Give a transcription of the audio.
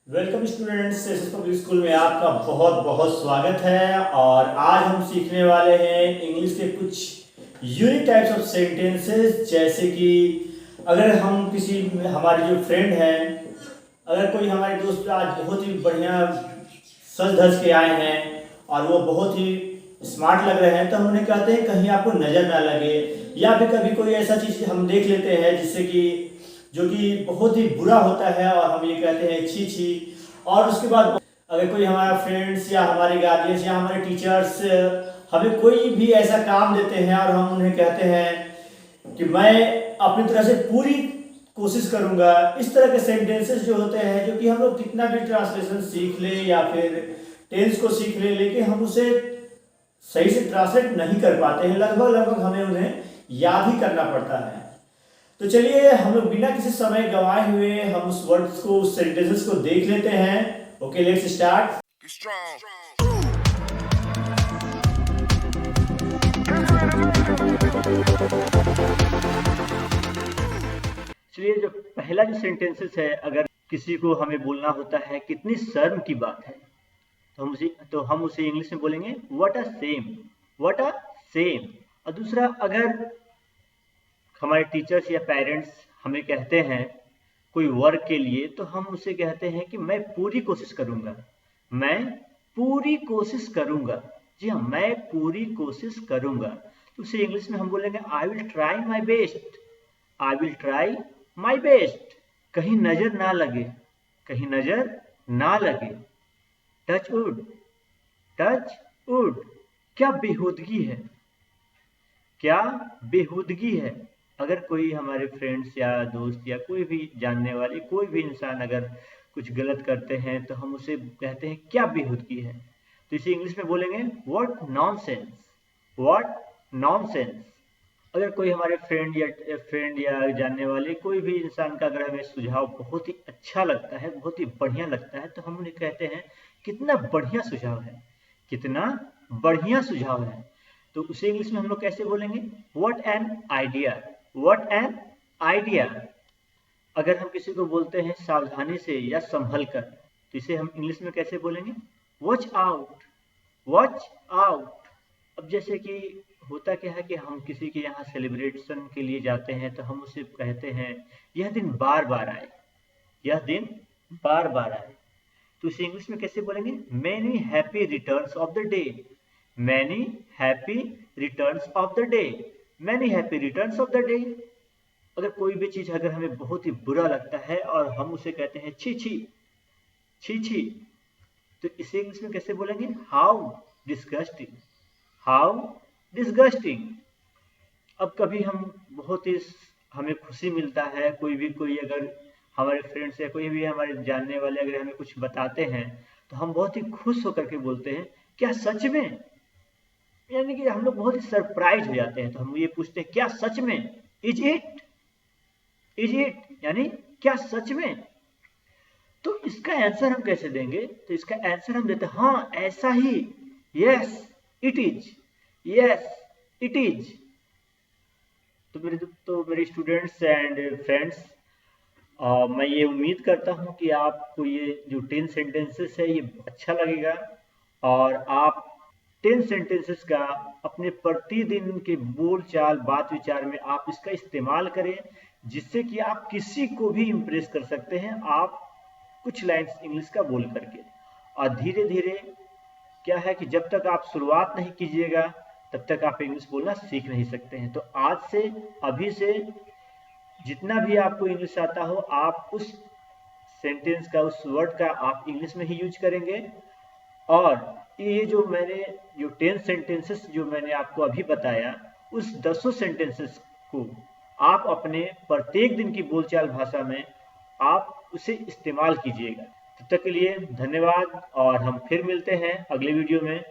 Welcome students, SS public school में आपका बहुत बहुत स्वागत है। और आज हम सीखने वाले हैं इंग्लिश के कुछ यूनिक टाइप्स ऑफ सेंटेंसेस। जैसे कि अगर हम किसी हमारे जो फ्रेंड हैं, अगर कोई हमारे दोस्त आज बहुत ही बढ़िया सज धज के आए हैं और वो बहुत ही स्मार्ट लग रहे हैं, तो हम उन्हें कहते हैं कहीं आपको नज़र ना लगे। या फिर कभी कोई ऐसा चीज़ हम देख लेते हैं जिससे कि जो कि बहुत ही बुरा होता है और हम ये कहते हैं छी छी। और उसके बाद अगर कोई हमारा फ्रेंड्स या हमारे गार्जियंस या हमारे टीचर्स हमें कोई भी ऐसा काम देते हैं और हम उन्हें कहते हैं कि मैं अपनी तरफ से पूरी कोशिश करूंगा। इस तरह के सेंटेंसेस जो होते हैं, जो कि हम लोग कितना भी ट्रांसलेशन सीख ले या फिर टेंस को सीख ले, लेकिन हम उसे सही से ट्रांसलेट नहीं कर पाते हैं। लगभग लगभग हमें उन्हें याद ही करना पड़ता है। तो चलिए हम लोग बिना किसी समय गंवाए हुए हम उस वर्ड्स को, उस सेंटेंसेस को देख लेते हैं। Okay, let's start. चलिए, जो पहला जो सेंटेंसेस है, अगर किसी को हमें बोलना होता है कितनी शर्म की बात है, तो हम उसे इंग्लिश में बोलेंगे what a same, what a same. और दूसरा, अगर हमारे टीचर्स या पेरेंट्स हमें कहते हैं कोई वर्क के लिए, तो हम उसे कहते हैं कि मैं पूरी कोशिश करूंगा, मैं पूरी कोशिश करूंगा। जी हाँ, मैं पूरी कोशिश करूंगा। तो उसे इंग्लिश में हम बोलेंगे I will try my best, I will try my best. कहीं नजर ना लगे, कहीं नजर ना लगे। Touch wood, touch wood. क्या बेहूदगी है, क्या बेहूदगी है। अगर कोई हमारे फ्रेंड्स या दोस्त या कोई भी जानने वाले, कोई भी इंसान अगर कुछ गलत करते हैं, तो हम उसे कहते हैं क्या बेहूदगी है। तो इसे इंग्लिश में बोलेंगे व्हाट नॉनसेंस, व्हाट नॉनसेंस। अगर कोई हमारे फ्रेंड या जानने वाले कोई भी इंसान का अगर हमें सुझाव बहुत ही अच्छा लगता है, बहुत ही बढ़िया लगता है, तो हम उन्हें कहते हैं कितना बढ़िया सुझाव है, कितना बढ़िया सुझाव है। तो उसे इंग्लिश में हम लोग कैसे बोलेंगे what an idea, what an idea. अगर हम किसी को बोलते हैं सावधानी से या संभल कर, तो इसे हम इंग्लिश में कैसे बोलेंगे वॉच आउट, वॉच आउट। अब जैसे कि होता क्या है कि हम किसी के यहाँ सेलिब्रेशन के लिए जाते हैं, तो हम उसे कहते हैं यह दिन बार बार आए, यह दिन बार बार आए। तो इसे इंग्लिश में कैसे बोलेंगे many happy returns of the day, many happy returns of the day, many happy returns of the day. अगर कोई भी चीज अगर हमें बहुत ही बुरा लगता है और हम उसे कहते हैं छी छी, छी छी, तो इसे इंग्लिश में कैसे बोलेंगे हाउ डिस्गस्टिंग, हाउ डिस्गस्टिंग। अब कभी हम बहुत ही हमें खुशी मिलता है, कोई अगर हमारे फ्रेंड्स या कोई भी हमारे जानने वाले अगर हमें कुछ बताते हैं, तो हम बहुत ही खुश होकर के बोलते हैं क्या सच में। यानी कि हम लोग बहुत ही सरप्राइज हो जाते हैं, तो हम ये पूछते हैं क्या सच में, इज इट, इज इट, यानी क्या सच में। तो इसका आंसर हम कैसे देंगे, तो इसका आंसर हम देते हैं हाँ ऐसा ही, yes it is, yes it is. तो मेरे स्टूडेंट्स एंड फ्रेंड्स, मैं ये उम्मीद करता हूँ कि आपको ये जो 10 सेंटेंसेस है ये अच्छा लगेगा, और आप 10 सेंटेंसेस का अपने प्रतिदिन के बोल चाल बात विचार में आप इसका इस्तेमाल करें, जिससे कि आप किसी को भी इम्प्रेस कर सकते हैं आप कुछ लाइन्स इंग्लिश का बोल करके। और धीरे धीरे क्या है कि जब तक आप शुरुआत नहीं कीजिएगा, तब तक आप इंग्लिश बोलना सीख नहीं सकते हैं। तो आज से, अभी से जितना भी आपको इंग्लिश आता हो, आप उस सेंटेंस का, उस वर्ड का आप इंग्लिश में ही यूज करेंगे। और ये जो 10 सेंटेंसेस जो मैंने आपको अभी बताया, उस 10 सेंटेंसेस को आप अपने प्रत्येक दिन की बोलचाल भाषा में आप उसे इस्तेमाल कीजिएगा। तब तक के लिए धन्यवाद, और हम फिर मिलते हैं अगले वीडियो में।